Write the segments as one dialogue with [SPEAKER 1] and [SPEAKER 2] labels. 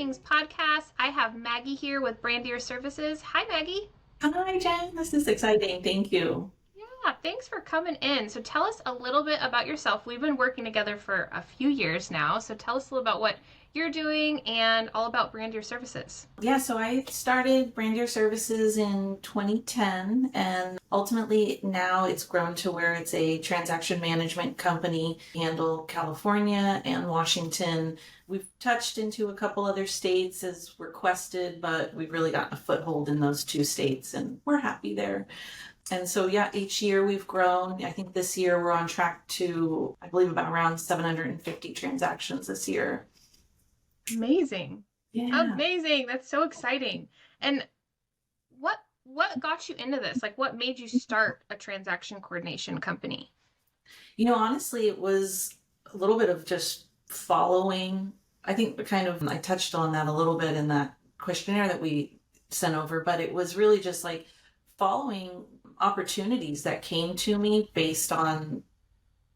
[SPEAKER 1] Listings podcast. I have Maggie here with Brandir Services. Hi, Maggie.
[SPEAKER 2] Hi, Jen. This is exciting. Thank you.
[SPEAKER 1] Yeah, thanks for coming in. So tell us a little bit about yourself. We've been working together for a few years now. So tell us a little about what you're doing and all about Brandir Services.
[SPEAKER 2] So I started Brandir Services in 2010, and ultimately now it's grown to where it's a transaction management company, handle California and Washington. We've touched into a couple other states as requested, but we've really gotten a foothold in those two states, and we're happy there. And so, each year we've grown. I think this year we're on track to, I believe, about around 750 transactions this year.
[SPEAKER 1] Amazing.
[SPEAKER 2] Yeah.
[SPEAKER 1] Amazing. That's so exciting. And what got you into this? Like what made you start a transaction coordination company?
[SPEAKER 2] Honestly, it was a little bit of just following. I think I touched on that a little bit in that questionnaire that we sent over, but it was really just like following opportunities that came to me based on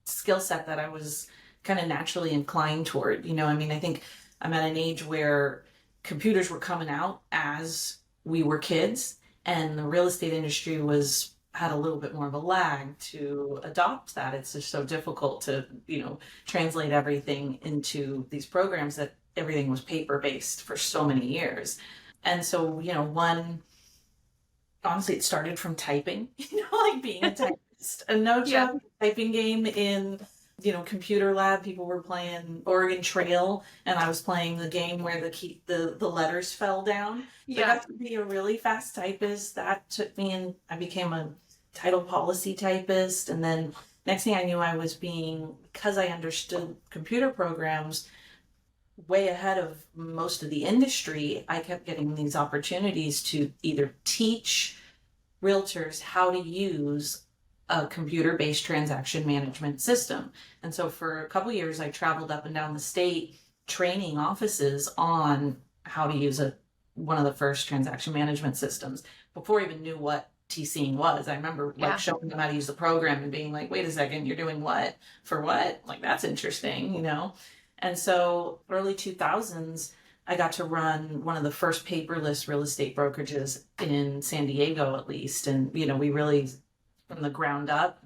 [SPEAKER 2] skill set that I was kind of naturally inclined toward. I think I'm at an age where computers were coming out as we were kids, and the real estate industry had a little bit more of a lag to adopt that. It's just so difficult to, translate everything into these programs that everything was paper based for so many years. And so, honestly, it started from typing, like being a typist. A no
[SPEAKER 1] Yeah.
[SPEAKER 2] joke typing game in, computer lab. People were playing Oregon Trail, and I was playing the game where the letters fell down. So I
[SPEAKER 1] Yeah.
[SPEAKER 2] got to be a really fast typist. That took me in. I became a title policy typist, and then next thing I knew, because I understood computer programs way ahead of most of the industry, I kept getting these opportunities to either teach realtors how to use a computer-based transaction management system. And so for a couple of years, I traveled up and down the state training offices on how to use one of the first transaction management systems before I even knew what TCing was. I remember
[SPEAKER 1] Yeah.
[SPEAKER 2] showing them how to use the program and being like, wait a second, you're doing what? For what? Like, that's interesting. And so early 2000s, I got to run one of the first paperless real estate brokerages in San Diego, at least. And, we really, from the ground up,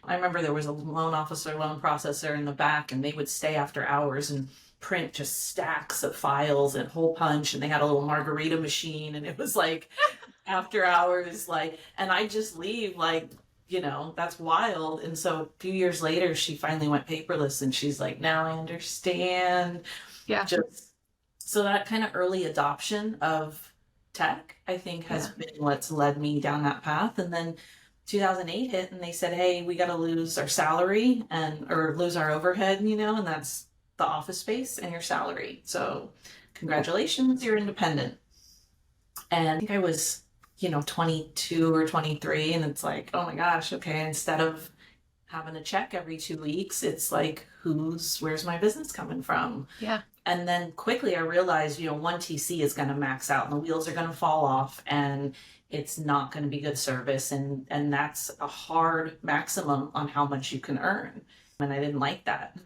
[SPEAKER 2] I remember there was a loan officer, loan processor in the back, and they would stay after hours and print just stacks of files and hole punch. And they had a little margarita machine, and it was like after hours, and I just leave, that's wild. And so a few years later, she finally went paperless, and she's like, now I understand.
[SPEAKER 1] Yeah.
[SPEAKER 2] Just so that kind of early adoption of tech, I think, has
[SPEAKER 1] Yeah.
[SPEAKER 2] been what's led me down that path. And then 2008 hit, and they said, hey, we got to lose our salary or lose our overhead, and that's the office space and your salary. So congratulations, you're independent. And I think I was 22 or 23, and it's like, oh my gosh, okay, instead of having a check every 2 weeks, it's like, where's my business coming from?
[SPEAKER 1] Yeah.
[SPEAKER 2] And then quickly I realized, one TC is going to max out and the wheels are going to fall off, and it's not going to be good service. And that's a hard maximum on how much you can earn. And I didn't like that.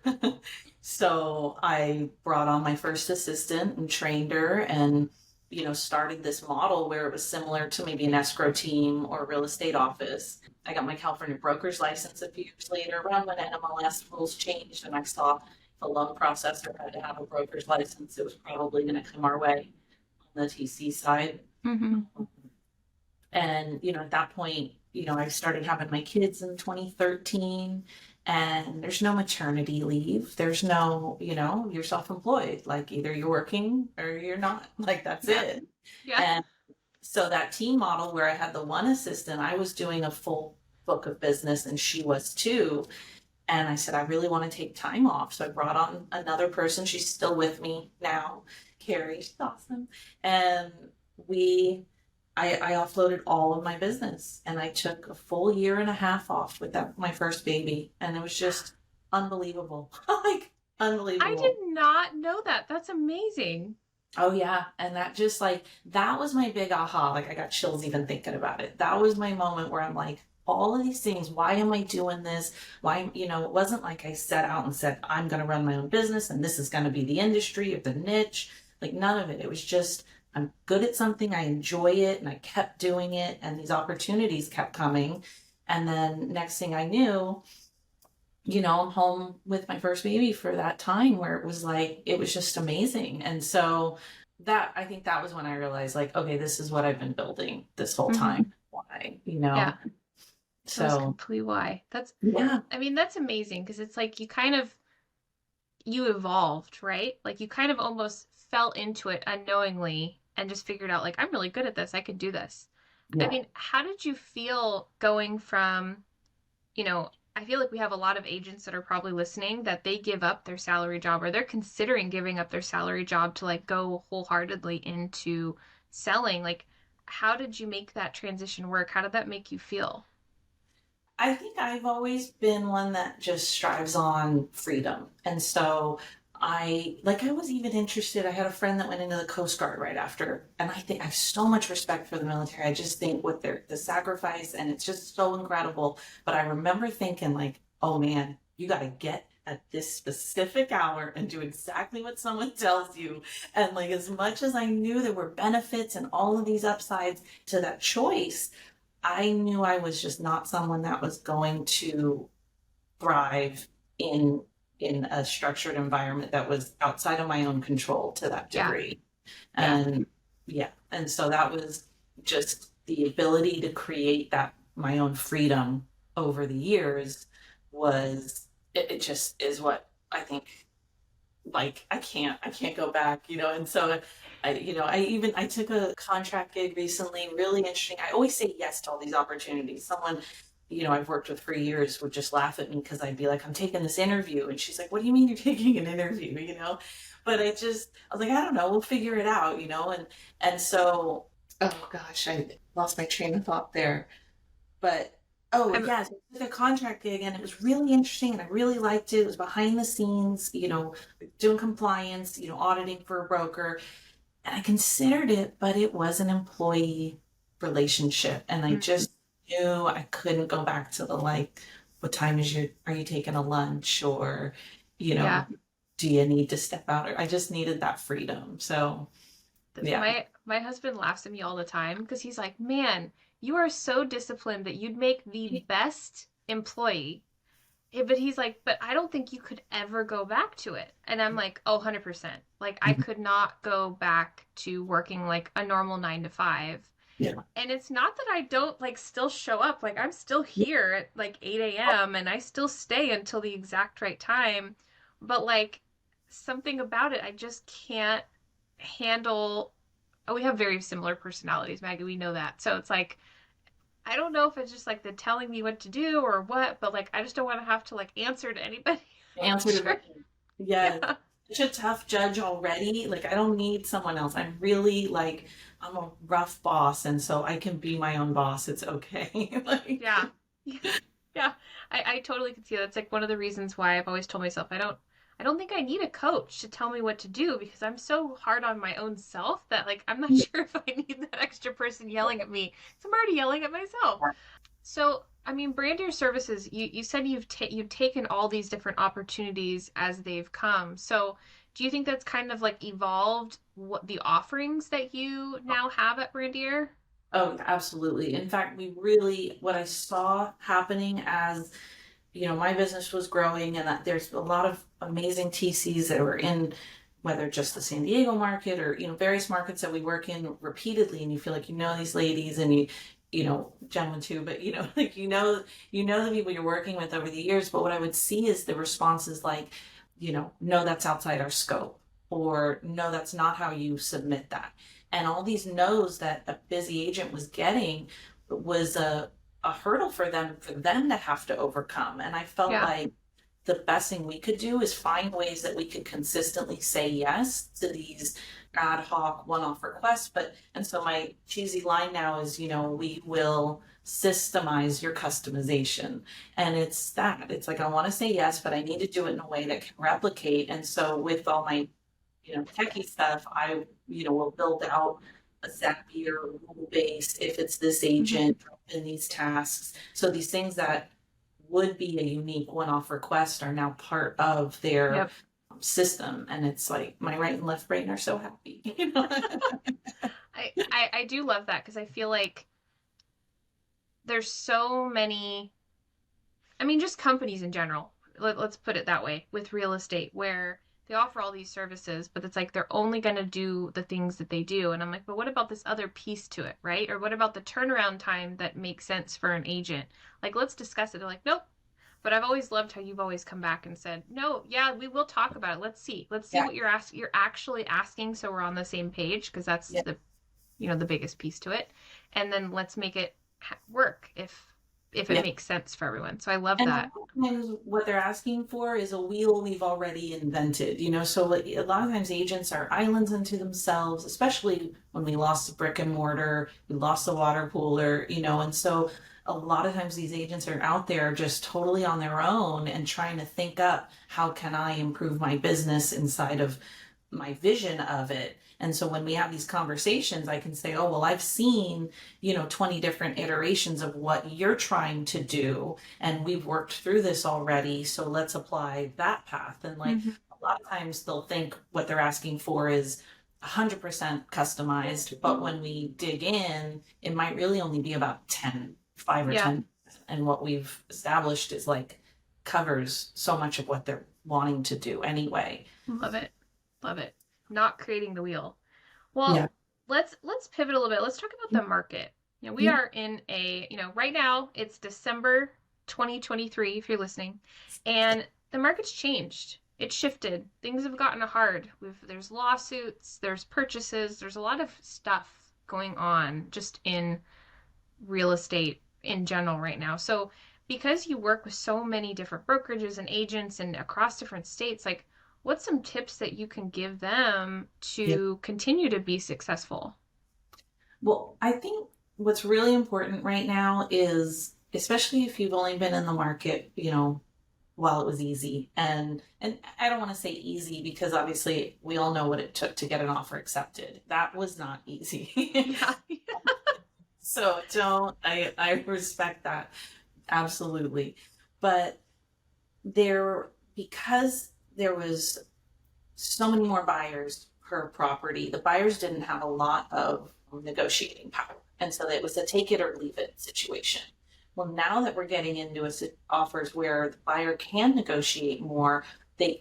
[SPEAKER 2] So I brought on my first assistant and trained her, and started this model where it was similar to maybe an escrow team or a real estate office. I got my California broker's license a few years later, around when NMLS rules changed, and I saw if a loan processor had to have a broker's license, it was probably going to come our way on the TC side.
[SPEAKER 1] Mm-hmm.
[SPEAKER 2] And, at that point, I started having my kids in 2013, and there's no maternity leave. There's no, you're self-employed. Like, either you're working or you're not. Like, that's
[SPEAKER 1] Yeah.
[SPEAKER 2] it.
[SPEAKER 1] Yeah.
[SPEAKER 2] And so that team model where I had the one assistant, I was doing a full book of business, and she was too. And I said, I really want to take time off. So I brought on another person. She's still with me now, Carrie. She's awesome. And I offloaded all of my business, and I took a full year and a half off with my first baby. And it was just unbelievable. Like,
[SPEAKER 1] I
[SPEAKER 2] unbelievable.
[SPEAKER 1] did not know that. That's amazing.
[SPEAKER 2] Oh yeah. And that was my big aha. Like, I got chills even thinking about it. That was my moment where I'm like, all of these things, why am I doing this? Why, it wasn't like I set out and said, I'm going to run my own business and this is going to be the industry or the niche. like none of it. It was just, I'm good at something, I enjoy it, and I kept doing it, and these opportunities kept coming. And then next thing I knew, I'm home with my first baby for that time where it was like, it was just amazing. And so that, I think that was when I realized, like, okay, this is what I've been building this whole
[SPEAKER 1] Mm-hmm.
[SPEAKER 2] time. Why,
[SPEAKER 1] Yeah, that was
[SPEAKER 2] So,
[SPEAKER 1] complete why.
[SPEAKER 2] yeah,
[SPEAKER 1] I mean, that's amazing because it's like you evolved, right? Like you kind of almost fell into it unknowingly and just figured out like I'm really good at this. I can do this. I
[SPEAKER 2] yeah.
[SPEAKER 1] mean, how did you feel going from, I feel like we have a lot of agents that are probably listening that they give up their salary job or they're considering giving up their salary job to like go wholeheartedly into selling. Like, how did you make that transition work? How did that make you feel?
[SPEAKER 2] I think I've always been one that just strives on freedom. And so I was even interested. I had a friend that went into the Coast Guard right after. And I think I have so much respect for the military. I just think with the sacrifice, and it's just so incredible. But I remember thinking, like, oh man, you got to get at this specific hour and do exactly what someone tells you. And like, as much as I knew there were benefits and all of these upsides to that choice, I knew I was just not someone that was going to thrive in in a structured environment that was outside of my own control to that
[SPEAKER 1] Yeah,
[SPEAKER 2] degree.
[SPEAKER 1] yeah,
[SPEAKER 2] And yeah, and so that was just the ability to create that my own freedom over the years was it just is what I think, like I can't go back, and so I took a contract gig recently, really interesting. I always say yes to all these opportunities. Someone I've worked with for years would just laugh at me because I'd be like, I'm taking this interview, and she's like, what do you mean you're taking an interview, but I was like, I don't know, we'll figure it out, and so, oh gosh, I lost my train of thought there. But oh
[SPEAKER 1] I'm
[SPEAKER 2] yes, it was a contract gig, and it was really interesting, and I really liked it. It was behind the scenes, doing compliance, auditing for a broker, and I considered it, but it was an employee relationship, and I
[SPEAKER 1] mm,
[SPEAKER 2] just knew I couldn't go back to the, like, what time are you taking a lunch, or you
[SPEAKER 1] yeah.
[SPEAKER 2] know, do you need to step out? Or I just needed that freedom. So yeah,
[SPEAKER 1] My husband laughs at me all the time because he's like, "Man, you are so disciplined that you'd make the best employee." But he's like, "But I don't think you could ever go back to it." And I'm like, "Oh, 100%. Like I could not go back to working like a normal 9 to 5."
[SPEAKER 2] yeah,
[SPEAKER 1] And it's not that I don't like still show up. Like I'm still here at like 8 a.m. and I still stay until the exact right time. But like something about it, I just can't handle. Oh, we have very similar personalities, Maggie. We know that. So it's like, I don't know if it's just like the telling me what to do or what, but like, I just don't want to have to like answer to anybody. I'm
[SPEAKER 2] answer to
[SPEAKER 1] sure.
[SPEAKER 2] the yeah,
[SPEAKER 1] Yeah.
[SPEAKER 2] such a tough judge already. Like, I don't need someone else. I'm really like, I'm a rough boss, and so I can be my own boss. It's okay. Like,
[SPEAKER 1] Yeah. Yeah. I totally can see that. It's like one of the reasons why I've always told myself I don't think I need a coach to tell me what to do because I'm so hard on my own self that like I'm not sure if I need that extra person yelling at me. 'Cause I'm already yelling at myself. So, I mean, Brandir Services, you said you've taken all these different opportunities as they've come. So, do you think that's kind of like evolved what the offerings that you now have at Brandir?
[SPEAKER 2] oh, absolutely. In fact, what I saw happening as, my business was growing, and that there's a lot of amazing TCs that were in, whether just the San Diego market or, various markets that we work in repeatedly, and you feel like these ladies, and gentlemen too, but like, the people you're working with over the years. But what I would see is the responses like, no, that's outside our scope, or no, that's not how you submit that. And all these no's that a busy agent was getting was a hurdle for them to have to overcome. And I felt
[SPEAKER 1] Yeah.
[SPEAKER 2] like the best thing we could do is find ways that we could consistently say yes to these ad hoc one-off requests. And so my cheesy line now is, we will systemize your customization. And it's like, I want to say yes, but I need to do it in a way that can replicate. And so with all my, techie stuff, I, will build out a Zapier Google base if it's this
[SPEAKER 1] Hmm.
[SPEAKER 2] agent in these tasks. So these things that would be a unique one-off request are now part of their
[SPEAKER 1] Yep.
[SPEAKER 2] system, and it's like my right and left brain are so happy.
[SPEAKER 1] I do love that because I feel like there's so many, I mean, just companies in general. Let's put it that way with real estate, where they offer all these services, but it's like they're only going to do the things that they do. And I'm like, but what about this other piece to it, right? Or what about the turnaround time that makes sense for an agent? Like, let's discuss it. They're like, nope. But I've always loved how you've always come back and said, no, yeah, we will talk about it. Let's see. Let's see
[SPEAKER 2] Yeah.
[SPEAKER 1] what you're actually asking, so we're on the same page, because that's
[SPEAKER 2] Yeah.
[SPEAKER 1] the biggest piece to it. And then let's make it work if it
[SPEAKER 2] Yeah.
[SPEAKER 1] makes sense for everyone. So I love
[SPEAKER 2] And a lot
[SPEAKER 1] that.
[SPEAKER 2] of times what they're asking for is a wheel we've already invented, so like, a lot of times agents are islands unto themselves, especially when we lost the brick and mortar, we lost the water cooler, and so a lot of times these agents are out there just totally on their own and trying to think up, how can I improve my business inside of my vision of it. And so when we have these conversations, I can say, oh, well, I've seen, 20 different iterations of what you're trying to do. And we've worked through this already. So let's apply that path. And like,
[SPEAKER 1] Mm-hmm.
[SPEAKER 2] a lot of times they'll think what they're asking for is 100% customized. But when we dig in, it might really only be about 5 or
[SPEAKER 1] Yeah,
[SPEAKER 2] 10. And what we've established is like covers so much of what they're wanting to do anyway.
[SPEAKER 1] love it. Love it. Not creating the wheel.
[SPEAKER 2] Yeah.
[SPEAKER 1] Well, let's pivot a little bit. Let's talk about the market. We
[SPEAKER 2] Yeah.
[SPEAKER 1] are in right now it's December 2023 if you're listening, and the market's changed. It's shifted. Things have gotten hard. There's lawsuits, there's purchases, there's a lot of stuff going on just in real estate in general right now. So, because you work with so many different brokerages and agents and across different states, like what's some tips that you can give them
[SPEAKER 2] Yeah.
[SPEAKER 1] to continue to be successful?
[SPEAKER 2] Well, I think what's really important right now is, especially if you've only been in the market, while it was easy. And I don't want to say easy because obviously we all know what it took to get an offer accepted. That was not easy.
[SPEAKER 1] Yeah.
[SPEAKER 2] So I respect that. Absolutely. But because there was so many more buyers per property, the buyers didn't have a lot of negotiating power. And so it was a take it or leave it situation. Well, now that we're getting into offers where the buyer can negotiate more, they're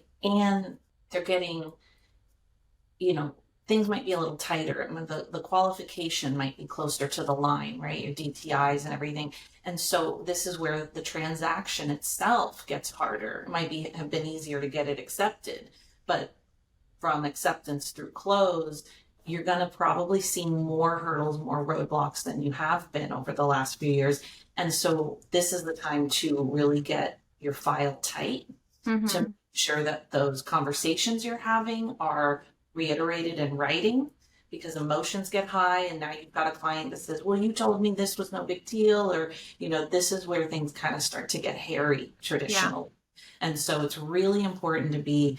[SPEAKER 2] getting, you know, things might be a little tighter. I mean, the qualification might be closer to the line, right? Your DTIs and everything. And so this is where the transaction itself gets harder. It might have been easier to get it accepted, but from acceptance through close, you're going to probably see more hurdles, more roadblocks than you have been over the last few years. And so this is the time to really get your file tight, to
[SPEAKER 1] Mm-hmm.
[SPEAKER 2] make sure that those conversations you're having are reiterated in writing, because emotions get high and now you've got a client that says, well, you told me this was no big deal, or this is where things kind of start to get hairy
[SPEAKER 1] Yeah.
[SPEAKER 2] traditionally. And so it's really important to be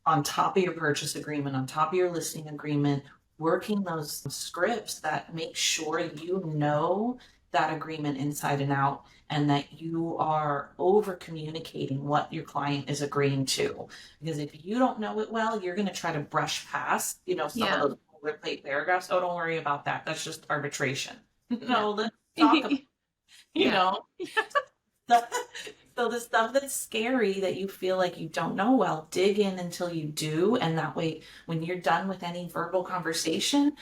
[SPEAKER 2] on top of your purchase agreement, on top of your listing agreement, working those scripts that make sure you know that agreement inside and out, and that you are over communicating what your client is agreeing to. Because if you don't know it well, you're going to try to brush past, some of
[SPEAKER 1] Yeah.
[SPEAKER 2] those boilerplate paragraphs. Oh, don't worry about that. That's just arbitration.
[SPEAKER 1] Yeah.
[SPEAKER 2] No, let's talk about, you
[SPEAKER 1] Yeah.
[SPEAKER 2] know, the, so the stuff that's scary that you feel like you don't know well, dig in until you do. And that way, when you're done with any verbal conversation,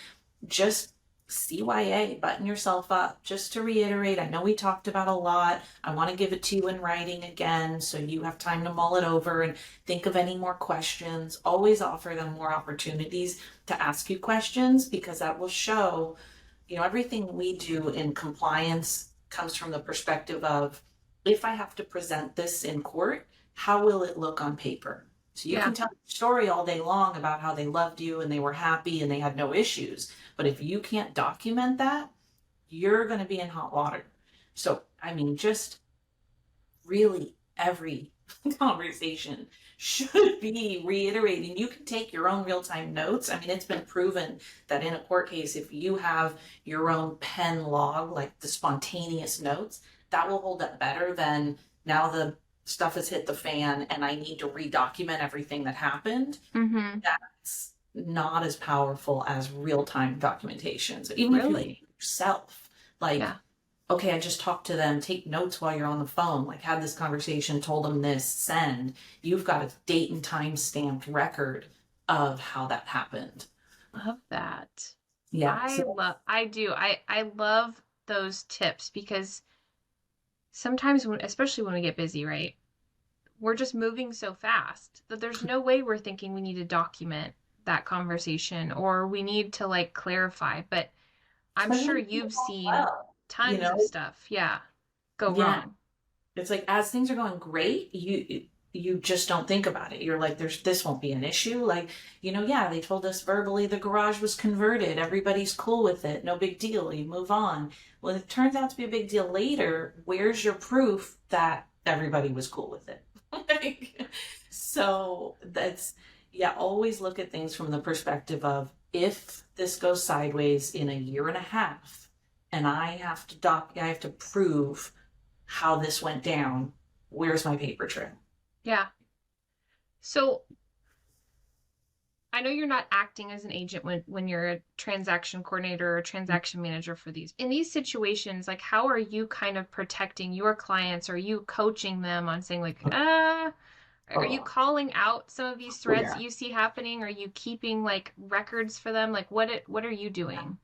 [SPEAKER 2] just CYA, button yourself up. Just to reiterate, I know we talked about a lot. I want to give it to you in writing again so you have time to mull it over and think of any more questions. Always offer them more opportunities to ask you questions, because that will show, everything we do in compliance comes from the perspective of, if I have to present this in court, how will it look on paper? So you
[SPEAKER 1] Yeah.
[SPEAKER 2] can tell a story all day long about how they loved you and they were happy and they had no issues. But if you can't document that, you're going to be in hot water. So, I mean, just really every conversation should be reiterating. You can take your own real-time notes. I mean, it's been proven that in a court case, if you have your own pen log, like the spontaneous notes, that will hold up better than now the stuff has hit the fan and I need to redocument everything that happened,
[SPEAKER 1] Mm-hmm.
[SPEAKER 2] that's not as powerful as real-time documentation. So even if you
[SPEAKER 1] Really?
[SPEAKER 2] think yourself, like,
[SPEAKER 1] Yeah.
[SPEAKER 2] okay, I just talked to them, take notes while you're on the phone, like had this conversation, told them this, send. You've got a date and time stamped record of how that happened.
[SPEAKER 1] Love that.
[SPEAKER 2] Yeah. So
[SPEAKER 1] I do. I love those tips because sometimes when, especially when we get busy, right? We're just moving so fast that there's no way we're thinking we need to document that conversation or we need to like clarify. But I'm
[SPEAKER 2] especially
[SPEAKER 1] sure
[SPEAKER 2] when things are
[SPEAKER 1] you've
[SPEAKER 2] going
[SPEAKER 1] seen
[SPEAKER 2] well, you
[SPEAKER 1] tons of
[SPEAKER 2] know?
[SPEAKER 1] stuff, yeah, go
[SPEAKER 2] Yeah.
[SPEAKER 1] wrong.
[SPEAKER 2] It's like as things are going great, you just don't think about it. You're like, there's this won't be an issue. Like, yeah, they told us verbally the garage was converted. Everybody's cool with it. No big deal. You move on. Well, it turns out to be a big deal later. Where's your proof that everybody was cool with it? Like, so that's yeah, always look at things from the perspective of if this goes sideways in a year and a half and I have to prove how this went down. Where's my paper trail?
[SPEAKER 1] Yeah. So I know you're not acting as an agent when you're a transaction coordinator or a transaction manager for these. In these situations, like how are you kind of protecting your clients? Are you coaching them on saying like, are you
[SPEAKER 2] Oh,
[SPEAKER 1] calling out some of these
[SPEAKER 2] oh
[SPEAKER 1] threads
[SPEAKER 2] yeah.
[SPEAKER 1] that you see happening? Are you keeping like records for them? Like what are you doing?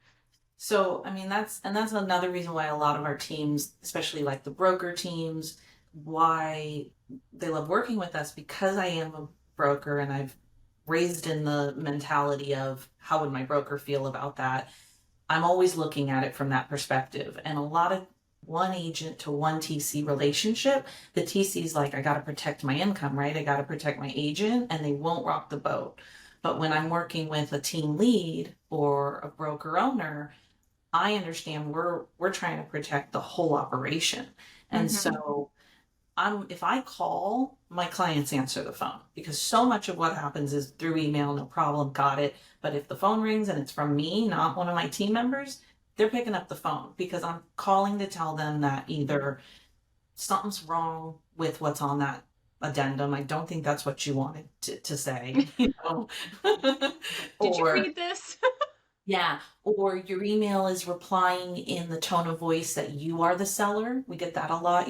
[SPEAKER 2] So, I mean, that's another reason why a lot of our teams, especially like the broker teams, why they love working with us because I am a broker and I've raised in the mentality of how would my broker feel about that. I'm always looking at it from that perspective. And a lot of one agent to one TC relationship, the TC's like, I got to protect my income, right? I got to protect my agent, and they won't rock the boat. But when I'm working with a team lead or a broker owner, I understand we're trying to protect the whole operation. And
[SPEAKER 1] Mm-hmm.
[SPEAKER 2] so if I call, my clients answer the phone because so much of what happens is through email, no problem, got it. But if the phone rings and it's from me, not one of my team members, they're picking up the phone because I'm calling to tell them that either something's wrong with what's on that addendum. I don't think that's what you wanted to say,
[SPEAKER 1] Did you
[SPEAKER 2] or
[SPEAKER 1] read this?
[SPEAKER 2] yeah, or your email is replying in the tone of voice that you are the seller. We get that a lot,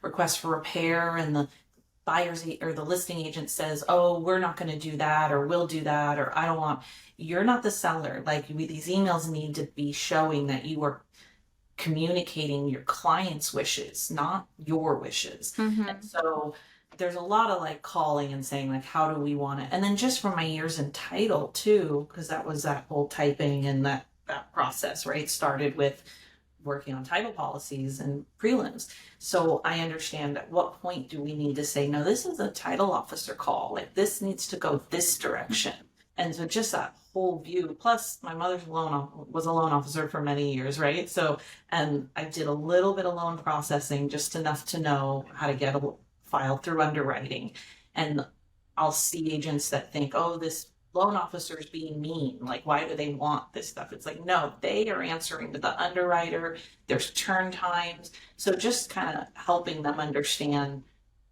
[SPEAKER 2] request for repair, and the or the listing agent says, "Oh, we're not going to do that," or "We'll do that," or "I don't want." You're not the seller. Like these emails need to be showing that you are communicating your client's wishes, not your wishes. And
[SPEAKER 1] Mm-hmm.
[SPEAKER 2] so there's a lot of like calling and saying like, how do we want it? And then just from my years in title too, because that was that whole typing and that process, right? Started with working on title policies and prelims. So I understand at what point do we need to say, no, this is a title officer call. Like this needs to go this direction. And so just that whole view. Plus, my mother's was a loan officer for many years, right? So, and I did a little bit of loan processing, just enough to know how to get a file through underwriting. And I'll see agents that think, oh, this loan officer is being mean. Like, why do they want this stuff? It's like, no, they are answering to the underwriter. There's turn times. So just kind of helping them understand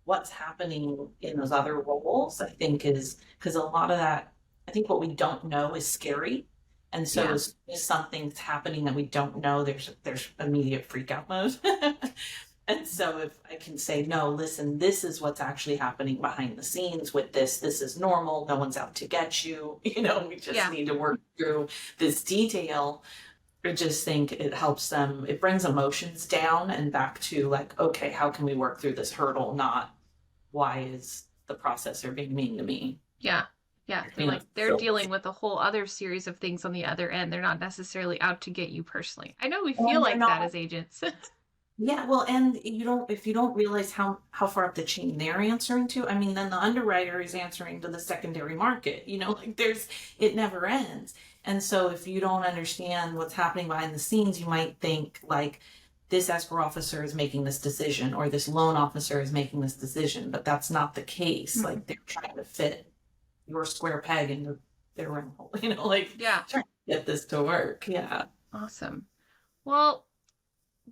[SPEAKER 2] what's happening in those other roles, I think is because a lot of that, I think what we don't know is scary. And so
[SPEAKER 1] Yeah.
[SPEAKER 2] as something's happening that we don't know, there's immediate freak out mode. And so if I can say, no, listen, this is what's actually happening behind the scenes with this. This is normal. No one's out to get you. We just
[SPEAKER 1] Yeah.
[SPEAKER 2] need to work through this detail. I just think it helps them, it brings emotions down and back to like, okay, how can we work through this hurdle? Not why is the processor being mean to me?
[SPEAKER 1] Yeah. Yeah. They're like, they're
[SPEAKER 2] So
[SPEAKER 1] dealing with a whole other series of things on the other end. They're not necessarily out to get you personally. I know we feel
[SPEAKER 2] and they're
[SPEAKER 1] like that
[SPEAKER 2] not
[SPEAKER 1] as agents.
[SPEAKER 2] yeah, well, and you don't if you don't realize how far up the chain they're answering to, I mean, then the underwriter is answering to the secondary market. Like it never ends. And so if you don't understand what's happening behind the scenes, you might think like this escrow officer is making this decision or this loan officer is making this decision, but that's not the case.
[SPEAKER 1] Mhm.
[SPEAKER 2] Like they're trying to fit your square peg into their round hole, like
[SPEAKER 1] Yeah.
[SPEAKER 2] trying to get this to work. Yeah.
[SPEAKER 1] Awesome. Well,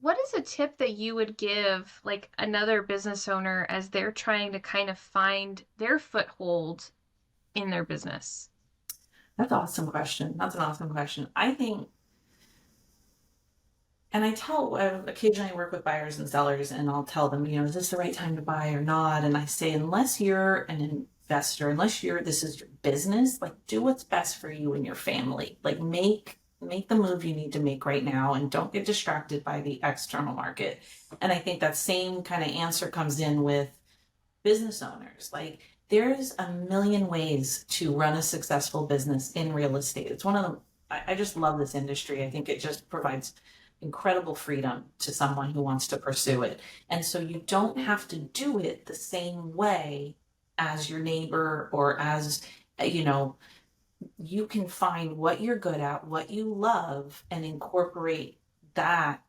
[SPEAKER 1] What is a tip that you would give like another business owner as they're trying to kind of find their foothold in their business?
[SPEAKER 2] That's an awesome question. That's an awesome question. I think, and I tell, occasionally I work with buyers and sellers, and I'll tell them, is this the right time to buy or not? And I say, unless you're an investor, unless this is your business, like do what's best for you and your family. Like make the move you need to make right now, and don't get distracted by the external market. And I think that same kind of answer comes in with business owners. Like there's a million ways to run a successful business in real estate. It's one of the, I just love this industry. I think it just provides incredible freedom to someone who wants to pursue it. And so you don't have to do it the same way as your neighbor or as, you know, you can find what you're good at, what you love, and incorporate that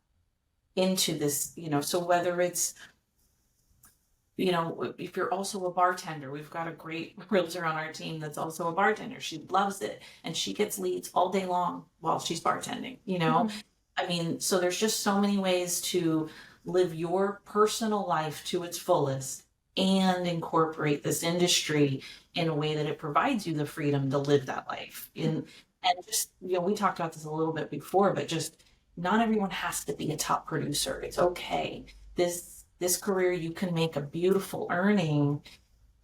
[SPEAKER 2] into this, so whether it's, if you're also a bartender, we've got a great realtor on our team that's also a bartender. She loves it and she gets leads all day long while she's bartending.
[SPEAKER 1] Mm-hmm.
[SPEAKER 2] I mean, so there's just so many ways to live your personal life to its fullest and incorporate this industry in a way that it provides you the freedom to live that life. And just, we talked about this a little bit before, but just not everyone has to be a top producer. It's okay. This career, you can make a beautiful earning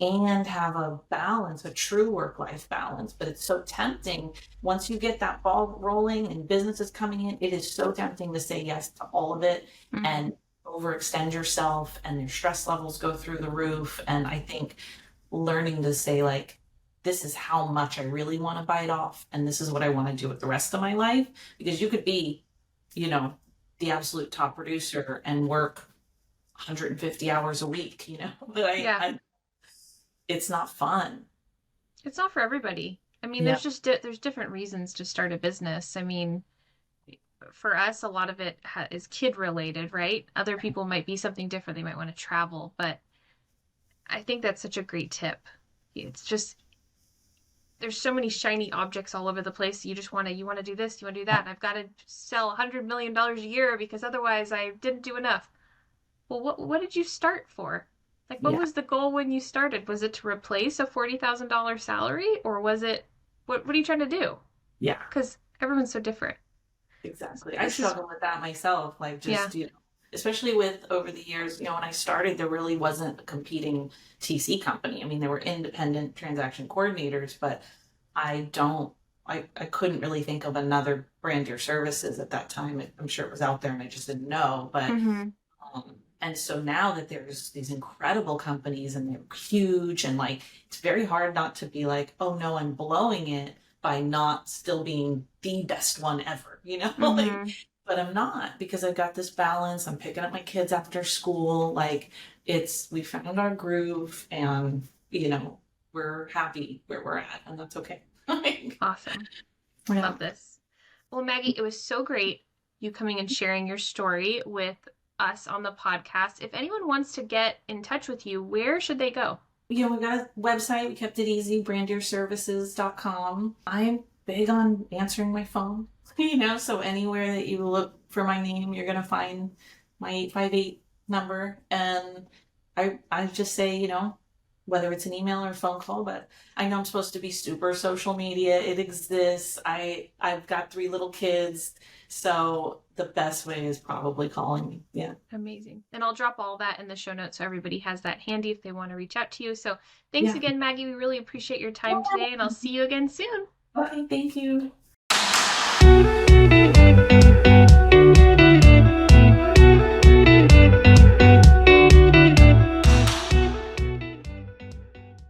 [SPEAKER 2] and have a balance, a true work-life balance. But it's so tempting once you get that ball rolling and business is coming in, it is so tempting to say yes to all of it
[SPEAKER 1] Mm-hmm.
[SPEAKER 2] and overextend yourself, and your stress levels go through the roof. And I think learning to say, like, this is how much I really want to bite off, and this is what I want to do with the rest of my life. Because you could be, you know, the absolute top producer and work 150 hours a week. But
[SPEAKER 1] Yeah.
[SPEAKER 2] it's not fun.
[SPEAKER 1] It's not for everybody. I mean,
[SPEAKER 2] Yeah.
[SPEAKER 1] there's different reasons to start a business. I mean, for us, a lot of it is kid related, right? Other people might be something different. They might want to travel, but I think that's such a great tip. It's just there's so many shiny objects all over the place. You want to do this, you want to do that. I've got to sell $100 million a year because otherwise I didn't do enough. Well, what did you start for? Like, what
[SPEAKER 2] Yeah.
[SPEAKER 1] was the goal when you started? Was it to replace a $40,000 salary, or was it what are you trying to do?
[SPEAKER 2] Yeah.
[SPEAKER 1] Because everyone's so different.
[SPEAKER 2] Exactly. I
[SPEAKER 1] This is
[SPEAKER 2] struggle with that myself. Like,
[SPEAKER 1] yeah.
[SPEAKER 2] just, especially with over the years, when I started, there really wasn't a competing TC company. I mean, there were independent transaction coordinators, but I don't, I couldn't really think of another Brandir Services at that time. I'm sure it was out there and I just didn't know. But,
[SPEAKER 1] Mm-hmm.
[SPEAKER 2] and so now that there's these incredible companies and they're huge, and like, it's very hard not to be like, oh no, I'm blowing it by not still being the best one ever. Like,
[SPEAKER 1] Mm-hmm.
[SPEAKER 2] but I'm not, because I've got this balance. I'm picking up my kids after school. Like, we found our groove, and, we're happy where we're at, and that's okay. Like,
[SPEAKER 1] Awesome. I
[SPEAKER 2] yeah.
[SPEAKER 1] love this. Well, Maggie, it was so great you coming and sharing your story with us on the podcast. If anyone wants to get in touch with you, where should they go?
[SPEAKER 2] We got a website. We kept it easy, brandirservices.com. I'm big on answering my phone, so anywhere that you look for my name, you're going to find my 858 number. And I just say, whether it's an email or a phone call, but I know I'm supposed to be super social media. It exists. I've got 3 little kids. So the best way is probably calling me. Yeah.
[SPEAKER 1] Amazing. And I'll drop all that in the show notes so everybody has that handy if they want to reach out to you. So thanks
[SPEAKER 2] Yeah.
[SPEAKER 1] again, Maggie. We really appreciate your time today, and I'll see you again soon.
[SPEAKER 2] Okay. Thank you.